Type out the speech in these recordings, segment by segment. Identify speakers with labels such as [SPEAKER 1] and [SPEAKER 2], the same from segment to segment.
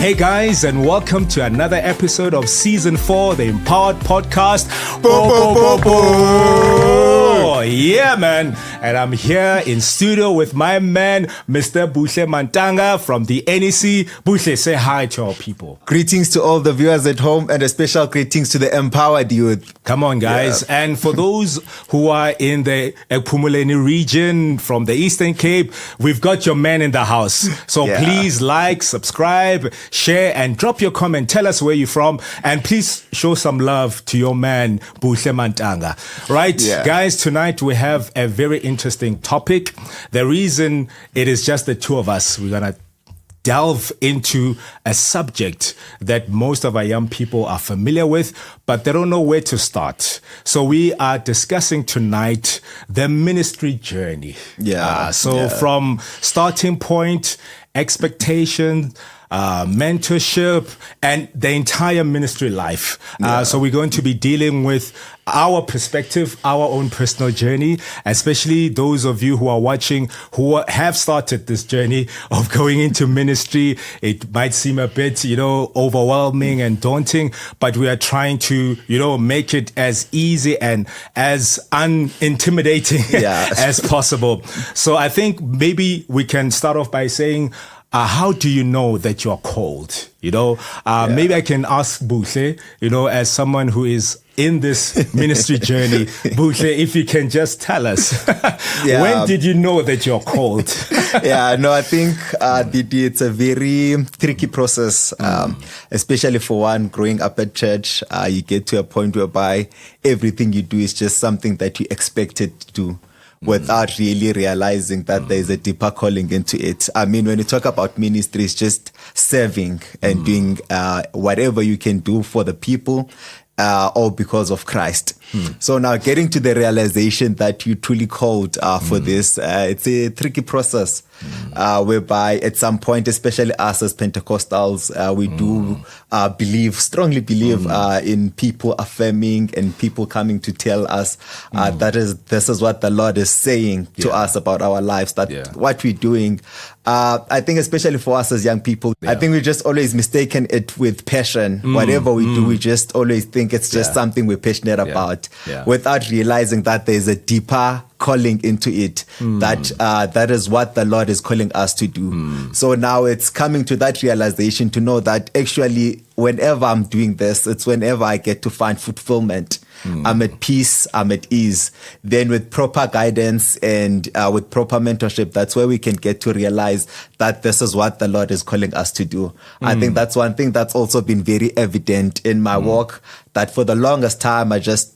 [SPEAKER 1] Hey guys, and welcome to another episode of Season 4, the Empowered Podcast. Yeah, man. And I'm here in studio with my man, Mr. Buhle Mantanga from the NEC. Buhle, say hi to our people.
[SPEAKER 2] Greetings to all the viewers at home and a special greetings to the empowered youth.
[SPEAKER 1] Come on, guys. Yeah. And for those who are in the Epumuleni region from the Eastern Cape, we've got your man in the house. So please like, subscribe, share, and drop your comment. Tell us where you're from. And please show some love to your man, Buhle Mantanga. Right, guys, tonight we have a very interesting topic. The reason it is just the two of us, we're going to delve into a subject that most of our young people are familiar with, but they don't know where to start. So we are discussing tonight the ministry journey. From starting point, expectation, mentorship, and the entire ministry life. So we're going to be dealing with our perspective, our own personal journey, especially those of you who are watching who have started this journey of going into ministry. It might seem a bit, overwhelming and daunting, but we are trying to, make it as easy and as unintimidating as possible. So I think maybe we can start off by saying, how do you know that you're called? Maybe I can ask Buhle, as someone who is in this ministry journey, Buhle, if you can just tell us, when did you know that you're called?
[SPEAKER 2] I think it's a very tricky process, especially for one growing up at church. You get to a point whereby everything you do is just something that you expected to do, without really realizing that there is a deeper calling into it. I mean, when you talk about ministry, it's just serving and doing whatever you can do for the people, all because of Christ. So now getting to the realization that you truly called for this, it's a tricky process whereby at some point, especially us as Pentecostals, we do strongly believe in people affirming and people coming to tell us this is what the Lord is saying to us about our lives, that what we're doing. I think especially for us as young people, I think we just always mistaken it with passion. Whatever we do, we just always think it's just something we're passionate about, without realizing that there's a deeper calling into it, that is what the Lord is calling us to do. So now it's coming to that realization to know that actually whenever I'm doing this, it's whenever I get to find fulfillment. I'm at peace, I'm at ease. Then with proper guidance and with proper mentorship, that's where we can get to realize that this is what the Lord is calling us to do. I think that's one thing that's also been very evident in my walk, that for the longest time I just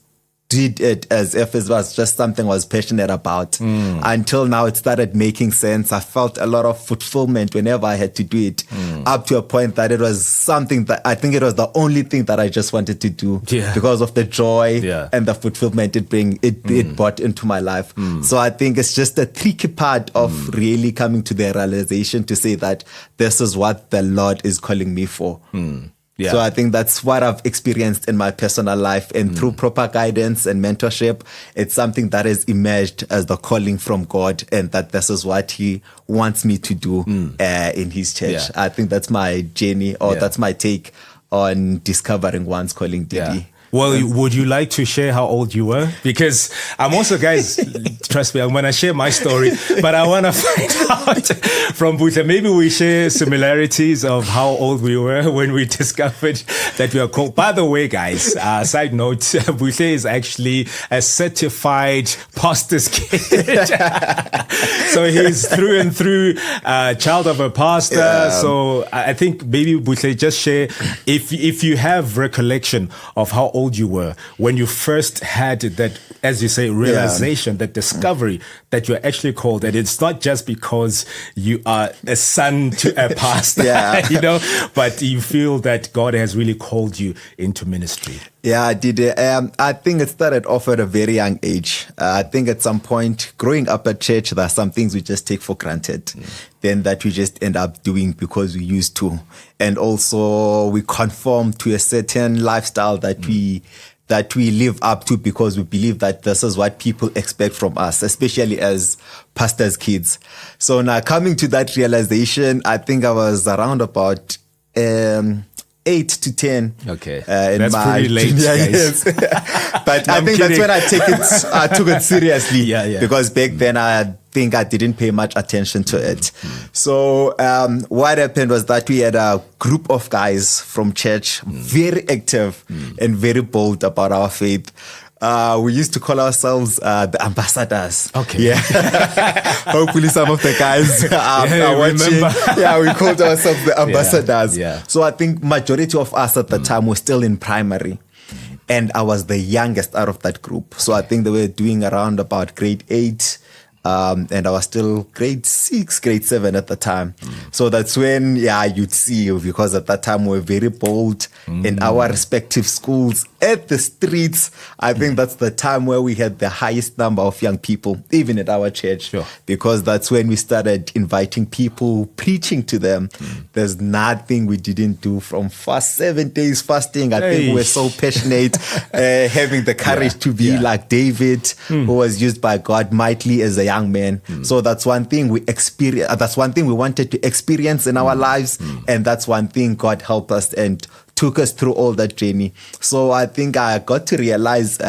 [SPEAKER 2] did it as if it was just something I was passionate about. Until now it started making sense. I felt a lot of fulfillment whenever I had to do it, up to a point that it was something that I think it was the only thing that I just wanted to do because of the joy and the fulfillment it brought into my life. So I think it's just a tricky part of really coming to the realization to say that this is what the Lord is calling me for. So I think that's what I've experienced in my personal life, and through proper guidance and mentorship, it's something that has emerged as the calling from God, and that this is what He wants me to do in His church. I think that's my journey, or that's my take on discovering one's calling, Didi.
[SPEAKER 1] Well, would you like to share how old you were? Because I'm also, guys, trust me, I'm going to share my story, but I want to find out from Buhle. Maybe we share similarities of how old we were when we discovered that we are called. By the way, guys, side note, Buhle is actually a certified pastor's kid. So he's through and through a child of a pastor. So I think maybe Buhle, just share, if you have recollection of how old you were when you first had that, as you say, realization, that discovery that you're actually called, that it's not just because you are a son to a pastor, but you feel that God has really called you into ministry.
[SPEAKER 2] Yeah, I did. I think it started off at a very young age. I think at some point, growing up at church, there are some things we just take for granted, then that we just end up doing because we used to. And also we conform to a certain lifestyle that we live up to because we believe that this is what people expect from us, especially as pastors' kids. So now coming to that realization, I think I was around about 8 to 10.
[SPEAKER 1] Okay.
[SPEAKER 2] In
[SPEAKER 1] That's
[SPEAKER 2] my
[SPEAKER 1] pretty late,
[SPEAKER 2] junior
[SPEAKER 1] guys.
[SPEAKER 2] years. But
[SPEAKER 1] No,
[SPEAKER 2] I
[SPEAKER 1] I'm
[SPEAKER 2] think
[SPEAKER 1] kidding.
[SPEAKER 2] that's when I took it seriously.
[SPEAKER 1] Yeah.
[SPEAKER 2] Because back then I think I didn't pay much attention to it. So what happened was that we had a group of guys from church, very active and very bold about our faith. We used to call ourselves the ambassadors.
[SPEAKER 1] Okay.
[SPEAKER 2] Yeah. Hopefully some of the guys are watching.
[SPEAKER 1] remember.
[SPEAKER 2] Yeah, we called ourselves the ambassadors.
[SPEAKER 1] Yeah.
[SPEAKER 2] So I think majority of us at the time were still in primary. And I was the youngest out of that group. So I think they were doing around about grade 8. And I was still grade 6, grade 7 at the time. So that's when, you'd see, because at that time we were very bold in our respective schools, at the streets. I think that's the time where we had the highest number of young people, even at our church,
[SPEAKER 1] Sure.
[SPEAKER 2] because that's when we started inviting people, preaching to them. There's nothing we didn't do from 7 days fasting. I think we were so passionate, having the courage to be like David, who was used by God mightily as a young man. So that's one thing we experience. That's one thing we wanted to experience in our lives. And that's one thing God helped us and took us through all that journey. So I think I got to realize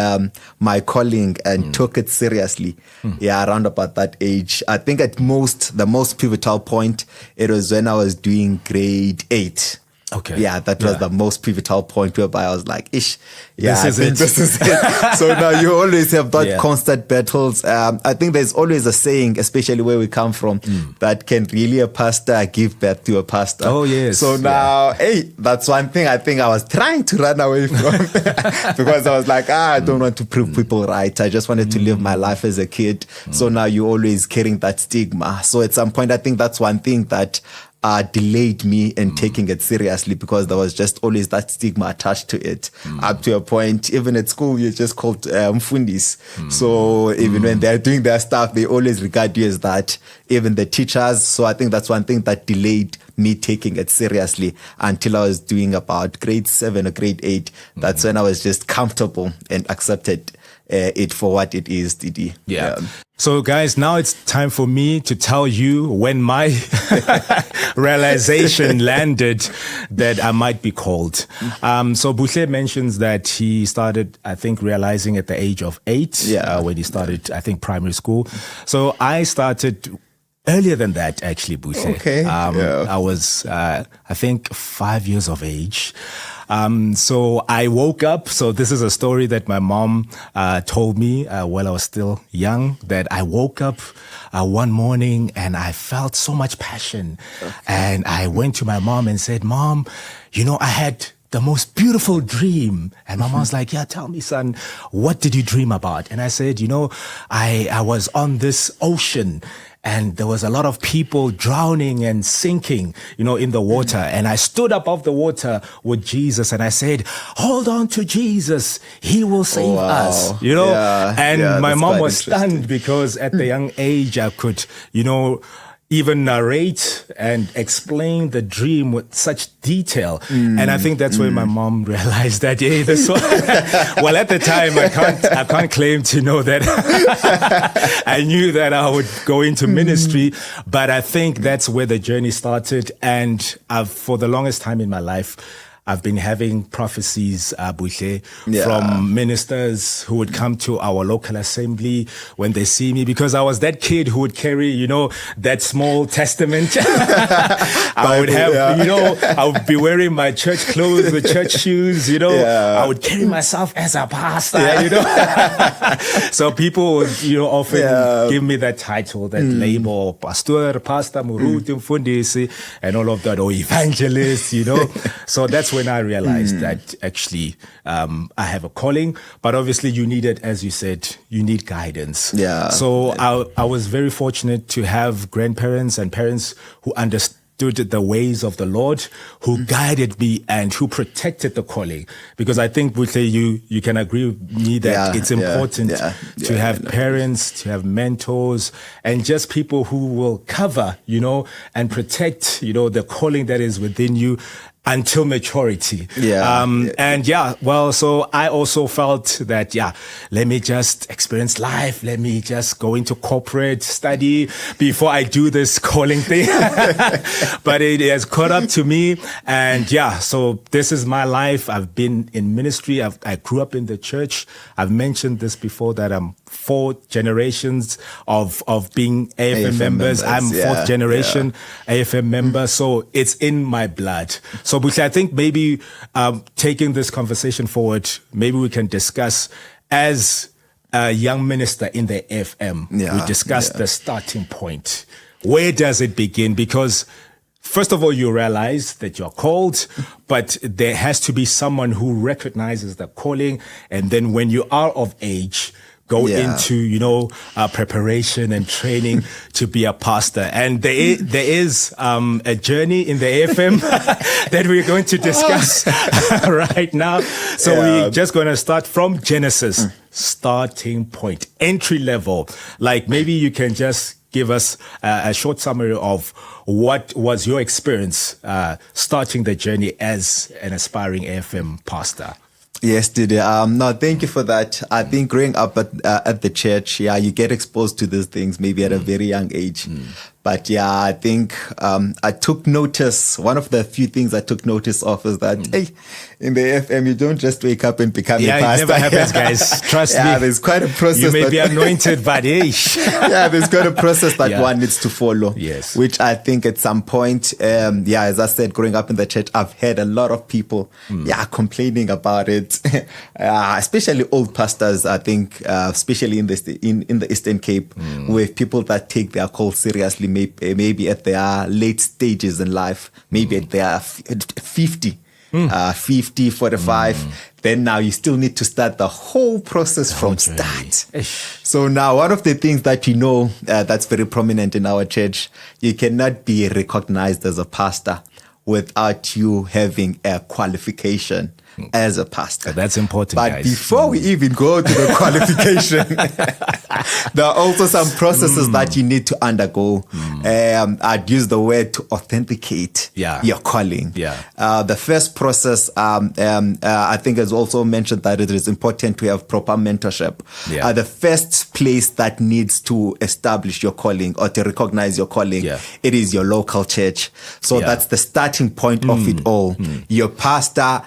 [SPEAKER 2] my calling and took it seriously. Around about that age. I think at the most pivotal point, it was when I was doing grade 8.
[SPEAKER 1] Okay.
[SPEAKER 2] Yeah, that was the most pivotal point whereby I was like, this is
[SPEAKER 1] it.
[SPEAKER 2] So now you always have that constant battles. I think there's always a saying, especially where we come from, that can really a pastor give birth to a pastor.
[SPEAKER 1] Oh, yes.
[SPEAKER 2] So now, that's one thing I think I was trying to run away from because I was like, I don't want to prove people right. I just wanted to live my life as a kid. So now you're always carrying that stigma. So at some point, I think that's one thing that delayed me in taking it seriously because there was just always that stigma attached to it. Up to a point, even at school, you're just called mfundis. So even when they're doing their stuff, they always regard you as that. Even the teachers. So I think that's one thing that delayed me taking it seriously until I was doing about grade 7 or grade 8. That's when I was just comfortable and accepted it for what it is, Didi.
[SPEAKER 1] Yeah. So guys, now it's time for me to tell you when my realization landed that I might be called. So Buhle mentions that he started, I think, realizing at the age of 8 when he started, I think, primary school. So I started earlier than that, actually, Buhle.
[SPEAKER 2] Okay.
[SPEAKER 1] I was, I think, 5 years of age. So I woke up. So this is a story that my mom told me while I was still young, that I woke up one morning and I felt so much passion. And I went to my mom and said, Mom, I had the most beautiful dream. And my mom's like, tell me, son, what did you dream about? And I said, I was on this ocean and there was a lot of people drowning and sinking, in the water. And I stood above the water with Jesus and I said, hold on to Jesus. He will save us, And my mom was stunned because at the young age, I could, even narrate and explain the dream with such detail. And I think that's when my mom realized that, this one. Well, at the time, I can't claim to know that I knew that I would go into ministry, but I think that's where the journey started. And for the longest time in my life, I've been having prophecies, Buhle, from ministers who would come to our local assembly when they see me, because I was that kid who would carry, that small testament. I would have, I would be wearing my church clothes, the church shoes, I would carry myself as a pastor, So people would, often give me that title, that label, pastor, muruti, mfundisi, and all of that, or evangelist, So that's when I realized that actually I have a calling, but obviously you need it, as you said, you need guidance. So I was very fortunate to have grandparents and parents who understood the ways of the Lord, who guided me and who protected the calling. Because I think, Buhle, you can agree with me that it's important to have parents, to have mentors, and just people who will cover, and protect, the calling that is within you. until maturity. And so I also felt that, let me just experience life. Let me just go into corporate study before I do this calling thing. But it has caught up to me. And so this is my life. I've been in ministry. I grew up in the church. I've mentioned this before that I'm 4 generations of being AFM members. I'm 4th generation AFM member. So it's in my blood. So I think maybe taking this conversation forward, maybe we can discuss as a young minister in the AFM, we discuss the starting point. Where does it begin? Because first of all, you realize that you're called, but there has to be someone who recognizes the calling. And then when you are of age, go into, preparation and training to be a pastor. And there is a journey in the AFM that we're going to discuss right now. So we're just going to start from Genesis, starting point, entry level. Like maybe you can just give us a short summary of what was your experience starting the journey as an aspiring AFM pastor.
[SPEAKER 2] Yes, Didi. No, thank you for that. I think growing up at the church, you get exposed to these things maybe at a very young age. But I think I took notice. One of the few things I took notice of is that, hey, in the FM, you don't just wake up and become a pastor.
[SPEAKER 1] It never happens, guys. Trust me.
[SPEAKER 2] There's quite a process.
[SPEAKER 1] You may be anointed, but hey.
[SPEAKER 2] There's quite a process that one needs to follow.
[SPEAKER 1] Yes.
[SPEAKER 2] Which I think at some point, as I said, growing up in the church, I've heard a lot of people, complaining about it. Especially old pastors, I think, especially in the Eastern Cape, with people that take their call seriously, maybe at their late stages in life, maybe at their 50, 45. Then now you still need to start the whole process from start. So now one of the things that that's very prominent in our church, you cannot be recognized as a pastor without you having a qualification as a pastor.
[SPEAKER 1] That's important,
[SPEAKER 2] but
[SPEAKER 1] guys.
[SPEAKER 2] Before we even go to the qualification, there are also some processes that you need to undergo. I'd use the word to authenticate your calling. The first process, I think is also mentioned that it is important to have proper mentorship. The first place that needs to establish your calling or to recognize your calling, it is your local church. So that's the starting point of it all. Your pastor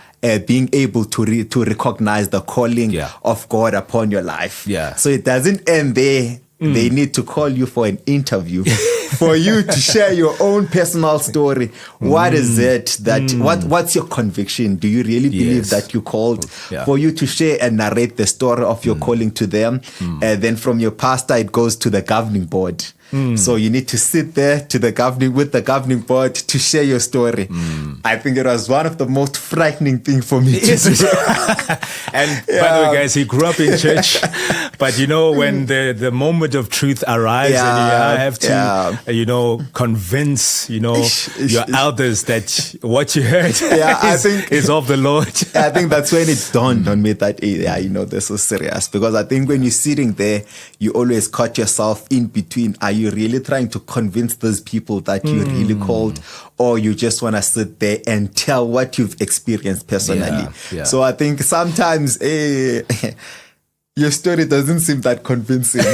[SPEAKER 2] being able to recognize the calling of God upon your life. So it doesn't end there. They need to call you for an interview for you to share your own personal story. What is it that, what's your conviction? Do you really believe that you called? For you to share and narrate the story of your calling to them. And then from your pastor, it goes to the governing board. So you need to sit there with the governing board to share your story. I think it was one of the most frightening things for me to do.
[SPEAKER 1] And by the way, guys, he grew up in church, but when the moment of truth arrives and you have to, convince, your elders that what you heard is of the Lord.
[SPEAKER 2] I think that's when it dawned on me that, this is serious. Because I think when you're sitting there, you always caught yourself in between. Are you really trying to convince those people that you really called, or you just want to sit there and tell what you've experienced personally? So I think sometimes your story doesn't seem that convincing.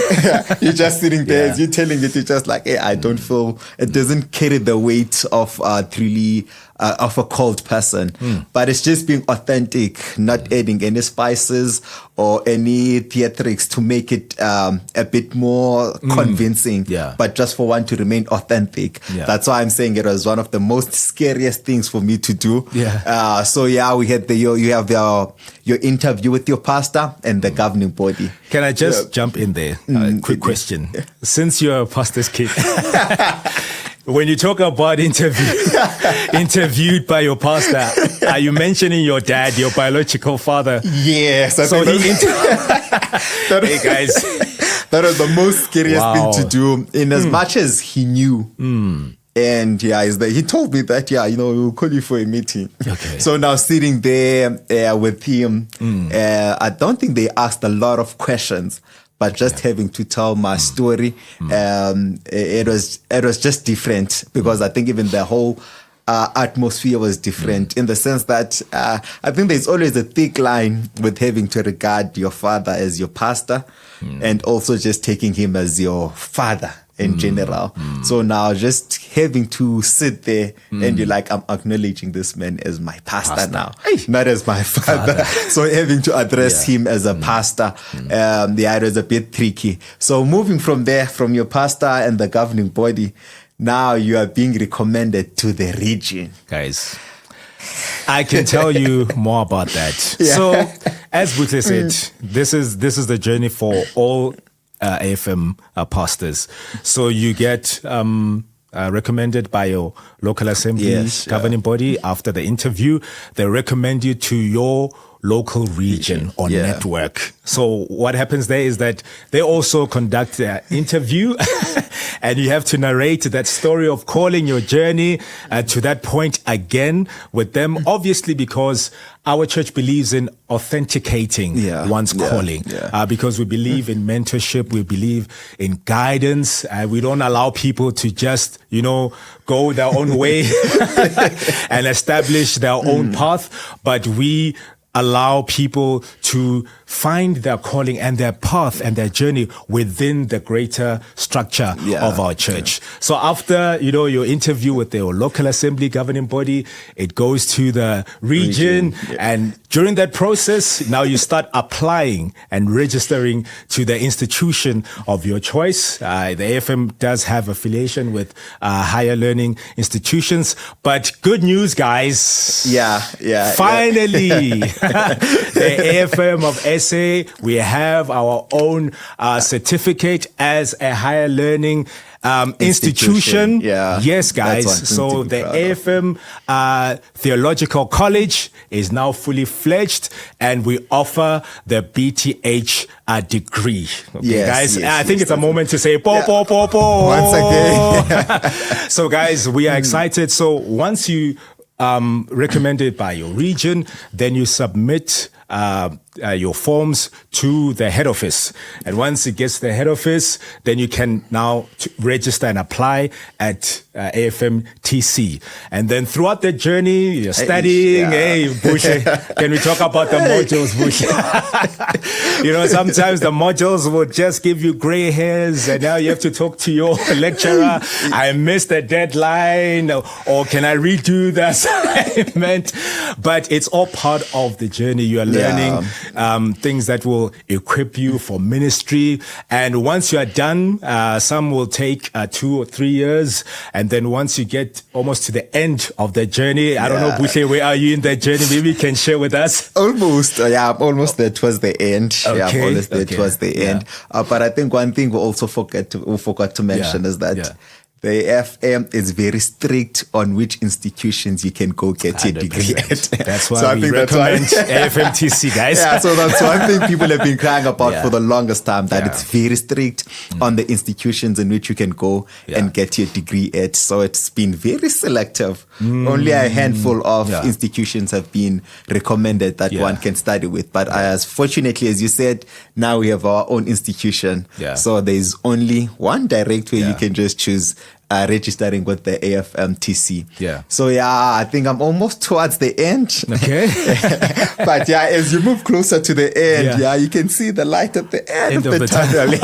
[SPEAKER 2] You're just sitting there, as you're telling it, you're just like, I don't feel, it doesn't carry the weight of really of a called person. But it's just being authentic, not adding any spices or any theatrics to make it a bit more convincing, but just for one to remain authentic. That's why I'm saying it was one of the most scariest things for me to do. So we had you have your interview with your pastor and the governing body.
[SPEAKER 1] Can I just jump in there? Quick question. Since you're a pastor's kid, when you talk about interviewed by your pastor, are you mentioning your dad, your biological father?
[SPEAKER 2] Yes.
[SPEAKER 1] So hey guys,
[SPEAKER 2] that was the most scariest thing to do. In as much as he knew, and he told me that we'll call you for a meeting. So now sitting there with him, I don't think they asked a lot of questions. But just having to tell my story, it was just different, because I think even the whole atmosphere was different in the sense that I think there's always a thick line with having to regard your father as your pastor and also just taking him as your father in general. So now just having to sit there and you're like, I'm acknowledging this man as my pastor now, not as my father. So having to address him as a pastor, it was a bit tricky. So moving from there, from your pastor and the governing body, now you are being recommended to the region.
[SPEAKER 1] Guys, I can tell you more about that. So, as Butle said, this is the journey for all AFM pastors. So you get recommended by your local assembly governing body. After the interview, they recommend you to your local region or network. So what happens there is that they also conduct an interview and you have to narrate that story of calling, your journey to that point again with them, obviously because our church believes in authenticating one's calling because we believe in mentorship, we believe in guidance. We don't allow people to just, go their own way and establish their own path, but we allow people to find their calling and their path and their journey within the greater structure of our church. So after, your interview with the local assembly governing body, it goes to the region. And during that process, now you start applying and registering to the institution of your choice. The AFM does have affiliation with higher learning institutions, but good news, guys. Finally, the AFM of SA, we have our own certificate as a higher learning institution. Yes, guys. So the AFM Theological College is now fully fledged and we offer the BTH degree. Okay, guys. I think it's a moment to say po.
[SPEAKER 2] Once again.
[SPEAKER 1] So guys, we are excited. So once you recommended by your region, then you submit your forms to the head office. And once it gets to the head office, then you can now register and apply at AFM TC. And then throughout the journey, you're studying. Hey, Bushe, can we talk about the modules, Bushe? Sometimes the modules will just give you gray hairs and now you have to talk to your lecturer. I missed the deadline or can I redo the assignment? But it's all part of the journey. You are learning things that will equip you for ministry. And once you are done, some will take 2 or 3 years. And then once you get almost to the end of the journey, I don't know, Bushe, where are you in that journey? Maybe you can share with us.
[SPEAKER 2] Almost. I'm almost there towards the end. I'm almost there towards the end. But I think one thing we also forgot to mention is that the AFM is very strict on which institutions you can go get your degree at.
[SPEAKER 1] That's why we recommend AFMTC, guys.
[SPEAKER 2] So that's one thing people have been crying about for the longest time, that it's very strict on the institutions in which you can go and get your degree at. So it's been very selective. Only a handful of institutions have been recommended that one can study with. But as fortunately, as you said, now we have our own institution. So there's only one direct way you can just choose registering with the AFMTC. So I think I'm almost towards the end.
[SPEAKER 1] Okay.
[SPEAKER 2] But as you move closer to the end, you can see the light at the end of the tunnel.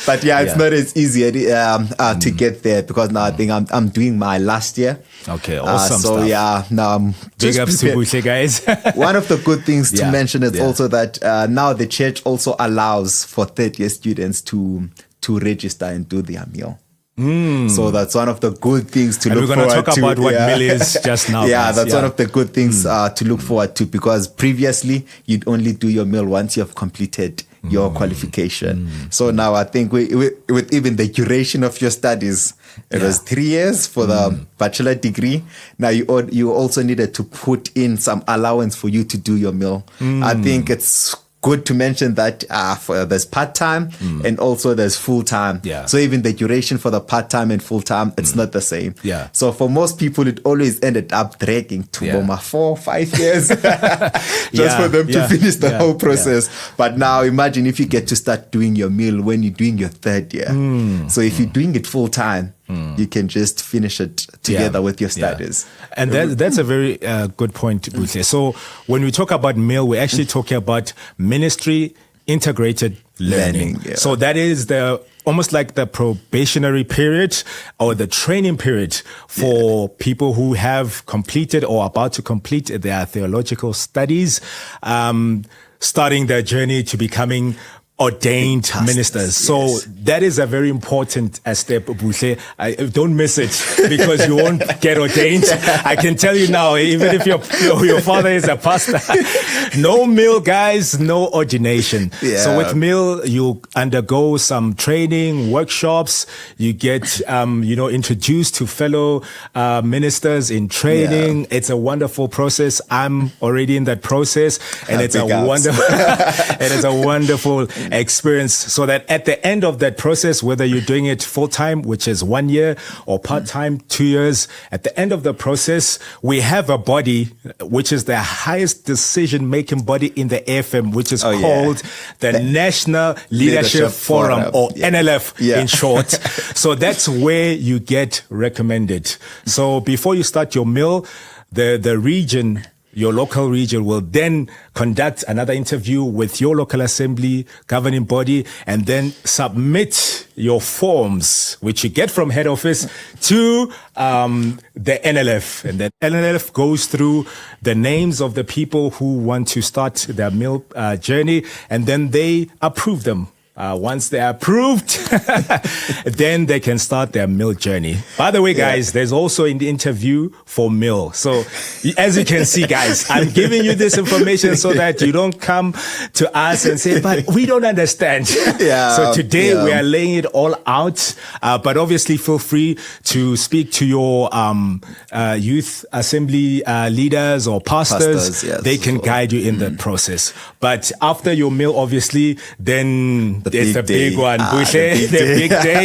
[SPEAKER 2] But it's not as easy to get there because now I think I'm doing my last year.
[SPEAKER 1] Okay, awesome
[SPEAKER 2] so
[SPEAKER 1] stuff.
[SPEAKER 2] Now I'm
[SPEAKER 1] big ups to Bushe, guys.
[SPEAKER 2] One of the good things to mention is also that now the church also allows for third year students to register and do their meal. So that's one of the good things to look forward to.
[SPEAKER 1] We're going to talk about what meal is just now.
[SPEAKER 2] That's one of the good things to look forward to, because previously you'd only do your meal once you have completed your qualification. So now I think with even the duration of your studies, it was 3 years for the bachelor degree. Now you also needed to put in some allowance for you to do your meal. I think it's good to mention that there's part-time and also there's full-time. So even the duration for the part-time and full-time, it's not the same. So for most people, it always ended up dragging to 4 or 5 years just for them to finish the whole process. But now imagine if you get to start doing your meal when you're doing your third year. So if you're doing it full-time, you can just finish it together with your studies.
[SPEAKER 1] And that's a very good point, Buhle. So when we talk about meal, we're actually talking about ministry integrated learning. So that is almost like the probationary period or the training period for people who have completed or about to complete their theological studies, starting their journey to becoming ordained ministers. So that is a very important step, Buhle. Don't miss it because you won't get ordained. I can tell you now, even if your father is a pastor, no meal, guys, no ordination. So with meal, you undergo some training, workshops. You get, introduced to fellow ministers in training. It's a wonderful process. I'm already in that process, and it's a wonderful experience, so that at the end of that process, whether you're doing it full-time, which is 1 year, or part-time, 2 years, at the end of the process, we have a body, which is the highest decision-making body in the AFM, which is called the National Leadership Forum, or NLF in short. So that's where you get recommended. So before you start your meal, the region, your local region, will then conduct another interview with your local assembly governing body, and then submit your forms, which you get from head office, to the NLF. And then NLF goes through the names of the people who want to start their meal journey, and then they approve them. Once they're approved, then they can start their meal journey. By the way, guys, there's also an interview for meal. So as you can see, guys, I'm giving you this information so that you don't come to us and say, but we don't understand. So today we are laying it all out. But obviously feel free to speak to your youth assembly leaders or pastors. They can guide you in the process. But after your meal, obviously, then it's the big one, Buhle, the big day.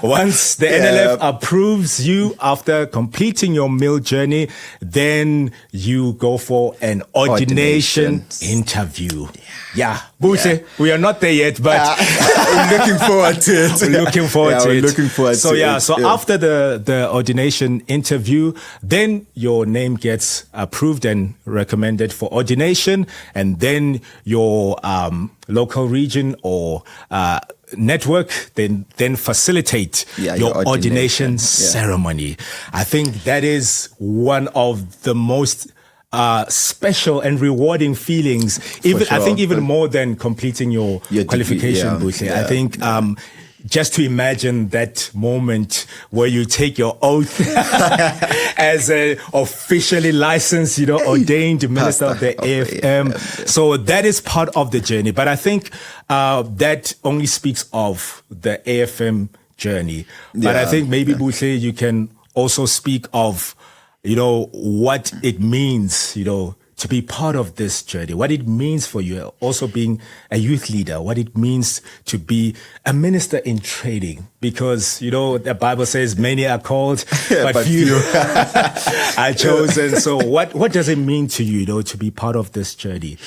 [SPEAKER 1] Once the NLF approves you after completing your meal journey, then you go for an ordination interview. Buhle, we are not there yet, but
[SPEAKER 2] I'm looking forward to it.
[SPEAKER 1] We're looking forward to it. So after the ordination interview, then your name gets approved and recommended for ordination, and then your local region or network then facilitate your ordination ceremony. I think that is one of the most special and rewarding feelings. I think even more than completing your qualification, Buhle. I think just to imagine that moment where you take your oath as a officially licensed, ordained minister of the AFM. So that is part of the journey. But I think that only speaks of the AFM journey. But I think maybe, Buhle, you can also speak of, what it means, to be part of this journey, what it means for you, also being a youth leader, what it means to be a minister in training. Because, the Bible says many are called, but few are chosen. So what does it mean to you, to be part of this journey?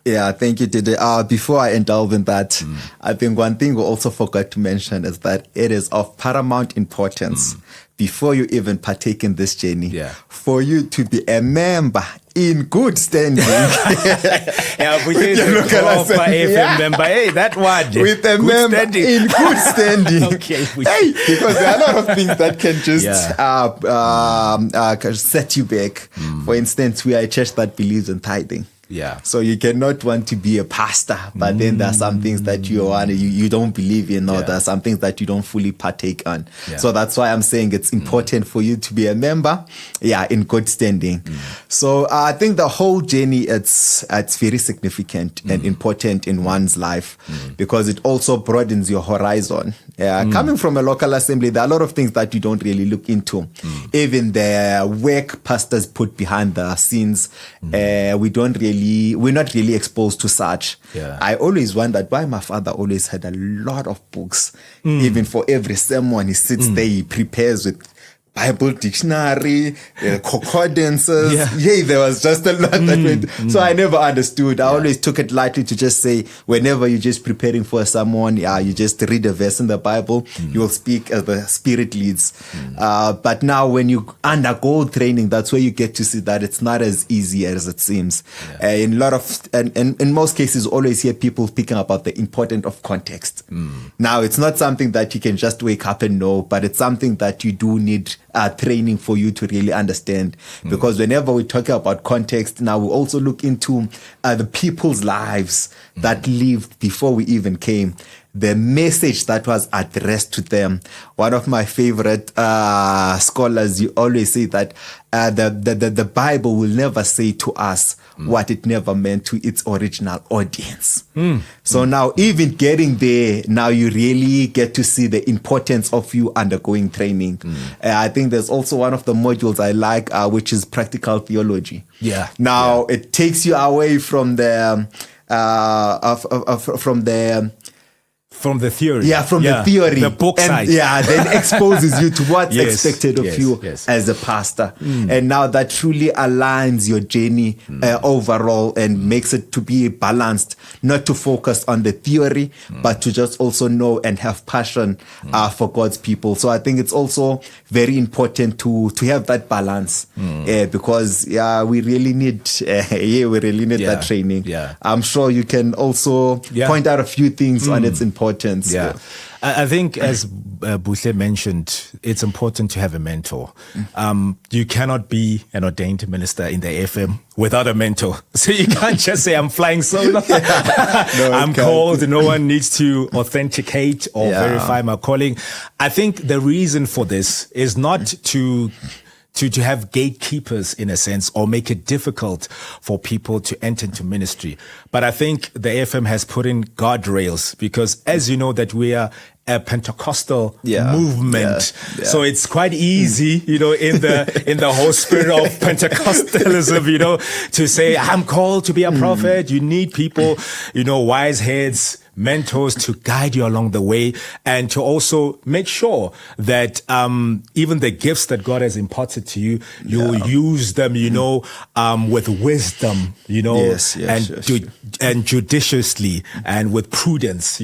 [SPEAKER 2] Yeah, thank you, Dede. Before I delve in that, I think one thing we also forgot to mention is that it is of paramount importance before you even partake in this journey, for you to be a member in good standing.
[SPEAKER 1] We did local AFM member. Hey, that one.
[SPEAKER 2] With a member standing. In good standing. Because there are a lot of things that can just set you back. For instance, we are a church that believes in tithing. So you cannot want to be a pastor, but then there are some things that you don't believe in, or there are some things that you don't fully partake on. So that's why I'm saying it's important for you to be a member, in good standing. So I think the whole journey, it's very significant and important in one's life, because it also broadens your horizon. Coming from a local assembly, there are a lot of things that you don't really look into. Even the work pastors put behind the scenes, we're not really exposed to such. I always wondered why my father always had a lot of books. Even for every sermon, he sits there, he prepares with Bible dictionary, concordances. Yeah, there was just a lot that went. So I never understood. I always took it lightly to just say, whenever you're just preparing for someone, you just read a verse in the Bible, you'll speak as the Spirit leads. But now when you undergo training, that's where you get to see that it's not as easy as it seems. In most cases, always hear people speaking about the importance of context. Now, it's not something that you can just wake up and know, but it's something that you do need training for you to really understand. Because whenever we talk about context, now we also look into the people's lives that lived before we even came. The message that was addressed to them. One of my favorite scholars, you always say that the Bible will never say to us what it never meant to its original audience. So now, even getting there, now you really get to see the importance of you undergoing training. I think there's also one of the modules I like, which is practical theology. Now it takes you away from the
[SPEAKER 1] from the theory.
[SPEAKER 2] The theory.
[SPEAKER 1] The book side.
[SPEAKER 2] Then exposes you to what's expected of you as a pastor. And now that truly aligns your journey overall and makes it to be balanced, not to focus on the theory, but to just also know and have passion for God's people. So I think it's also very important to have that balance because we really need that training. I'm sure you can also point out a few things on its importance.
[SPEAKER 1] I think as Buhle mentioned, it's important to have a mentor. You cannot be an ordained minister in the AFM without a mentor. So you can't just say, I'm flying solo. I'm called. No one needs to authenticate or verify my calling. I think the reason for this is not to have gatekeepers in a sense or make it difficult for people to enter into ministry. But I think the AFM has put in guardrails because as you know that we are a Pentecostal movement. So it's quite easy, in the whole spirit of Pentecostalism, to say, I'm called to be a prophet. You need people, wise heads, mentors to guide you along the way and to also make sure that even the gifts that God has imparted to you, you use them, with wisdom, and judiciously and with prudence,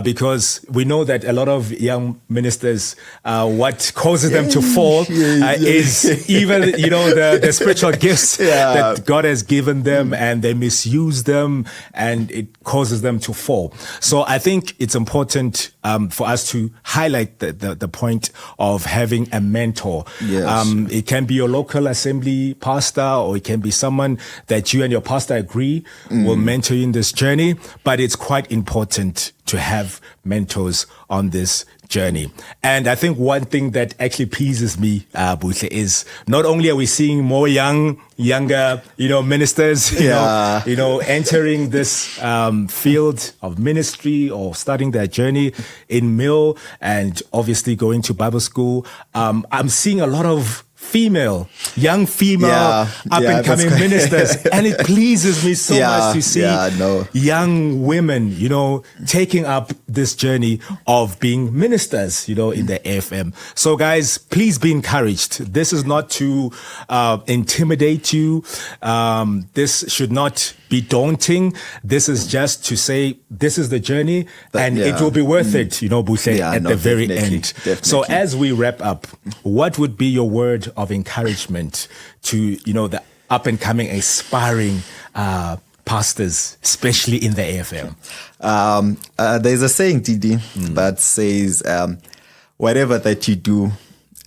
[SPEAKER 1] because we know that a lot of young ministers, what causes them to fall is even, the spiritual gifts that God has given them and they misuse them and it causes them to fall. So I think it's important for us to highlight the point of having a mentor. It can be your local assembly pastor or it can be someone that you and your pastor agree will mentor you in this journey. But it's quite important to have mentors on this journey. And I think one thing that actually pleases me, Buhle, is not only are we seeing more younger, ministers, entering this field of ministry or starting their journey in Mill and obviously going to Bible school. I'm seeing a lot of young female up-and-coming ministers. And it pleases me so much to see young women, taking up this journey of being ministers, in the AFM. So guys, please be encouraged. This is not to intimidate you. This should not be daunting. This is just to say, this is the journey and it will be worth it, Buhle, at the very end. Definitely. So as we wrap up, what would be your word of encouragement to, the up and coming aspiring pastors, especially in the AFM?
[SPEAKER 2] There's a saying, Didi, that says, whatever that you do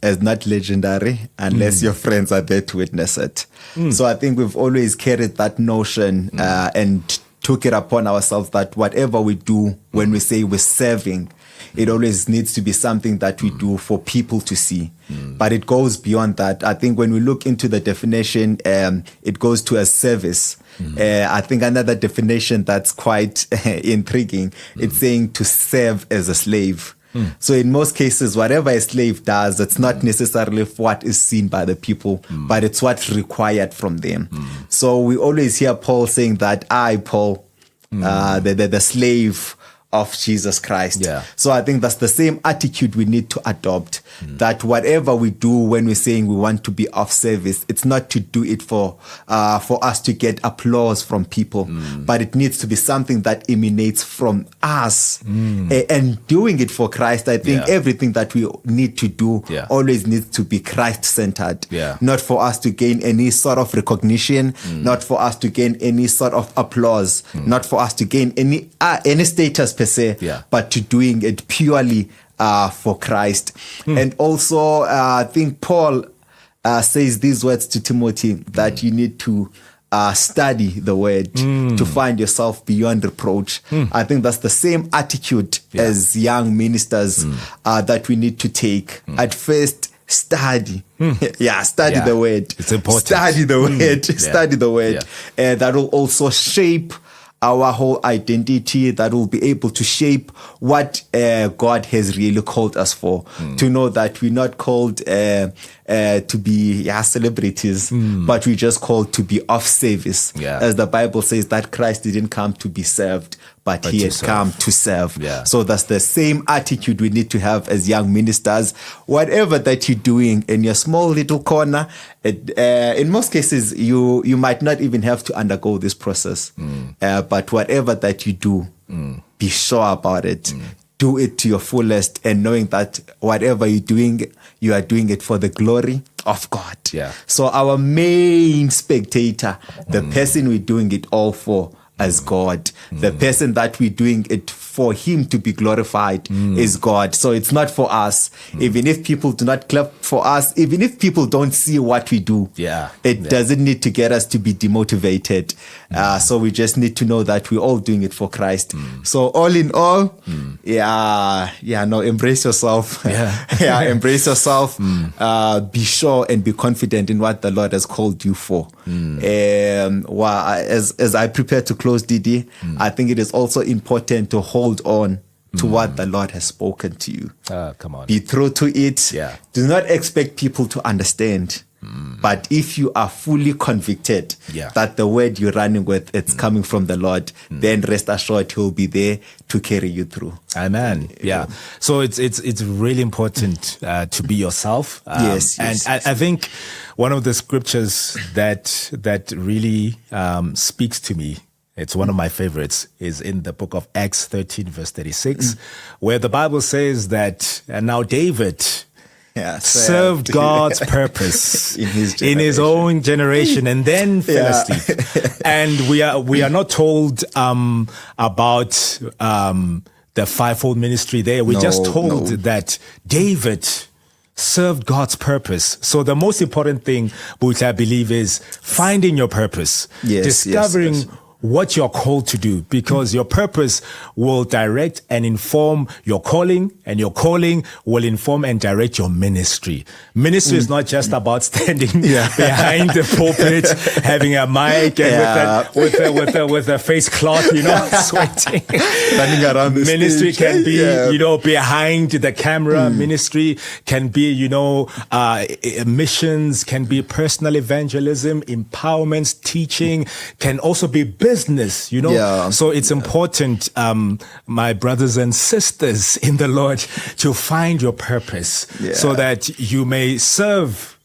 [SPEAKER 2] is not legendary unless your friends are there to witness it. So I think we've always carried that notion and took it upon ourselves that whatever we do when we say we're serving, it always needs to be something that we do for people to see. But it goes beyond that. I think when we look into the definition, it goes to a service. I think another definition that's quite intriguing, it's saying to serve as a slave. So in most cases, whatever a slave does, it's not necessarily what is seen by the people, but it's what's required from them. So we always hear Paul saying that Paul, the slave of Jesus Christ.
[SPEAKER 1] Yeah.
[SPEAKER 2] So I think that's the same attitude we need to adopt, that whatever we do when we're saying we want to be of service, it's not to do it for us to get applause from people, but it needs to be something that emanates from us. And doing it for Christ, I think everything that we need to do always needs to be Christ-centered, not for us to gain any sort of recognition, not for us to gain any sort of applause, not for us to gain any status per se, but to doing it purely for Christ. And also, I think Paul says these words to Timothy, that you need to study the word to find yourself beyond reproach. I think that's the same attitude as young ministers that we need to take. At first, study. Study the word.
[SPEAKER 1] It's important.
[SPEAKER 2] Study the word. Study the word. That will also shape our whole identity, that will be able to shape what God has really called us for. To know that we're not called to be celebrities, but we're just called to be of service. As the Bible says, that Christ didn't come to be served, but he has come to serve. So that's the same attitude we need to have as young ministers. Whatever that you're doing in your small little corner, in most cases, you might not even have to undergo this process. But whatever that you do, be sure about it. Do it to your fullest, and knowing that whatever you're doing, you are doing it for the glory of God. So our main spectator, the person we're doing it all for, as God. The person that we're doing it for him to be glorified is God. So it's not for us. Even if people do not clap for us, even if people don't see what we do, it doesn't need to get us to be demotivated. So we just need to know that we're all doing it for Christ. So all in all, embrace yourself. Embrace yourself. Be sure and be confident in what the Lord has called you for. As I prepare to close, Didi, I think it is also important to hold on to what the Lord has spoken to you.
[SPEAKER 1] Come on.
[SPEAKER 2] Be true to it. Do not expect people to understand. But if you are fully convicted that the word you're running with, it's coming from the Lord, then rest assured he'll be there to carry you through.
[SPEAKER 1] Amen. So it's really important to be yourself.
[SPEAKER 2] Yes.
[SPEAKER 1] And I think one of the scriptures that really speaks to me, it's one of my favorites, is in the book of Acts 13 verse 36, where the Bible says that, and now David served God's purpose in his own generation, and then fell asleep. And we are not told about the fivefold ministry there. We're just told that David served God's purpose. So the most important thing, which I believe, is finding your purpose, discovering what you're called to do, because your purpose will direct and inform your calling, and your calling will inform and direct your ministry. Ministry is not just about standing behind the pulpit, having a mic and with a face cloth, sweating.
[SPEAKER 2] Running around the
[SPEAKER 1] ministry
[SPEAKER 2] stage.
[SPEAKER 1] can be, behind the camera. Ministry can be, missions, can be personal evangelism, empowerment, teaching, can also be business, So it's important, my brothers and sisters in the Lord, to find your purpose so that you may serve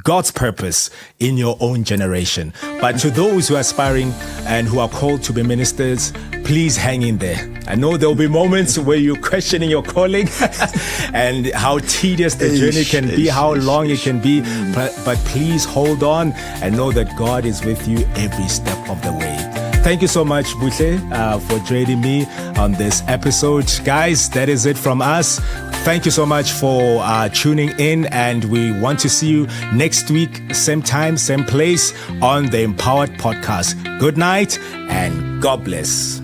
[SPEAKER 1] God's purpose in your own generation. But to those who are aspiring and who are called to be ministers, please hang in there. I know there will be moments where you're questioning your calling and how tedious the journey can be, how long it can be, but please hold on and know that God is with you every step of the way. Thank you so much, Buhle, for joining me on this episode. Guys, that is it from us. Thank you so much for tuning in, and we want to see you next week, same time, same place on the Empowered Podcast. Good night and God bless.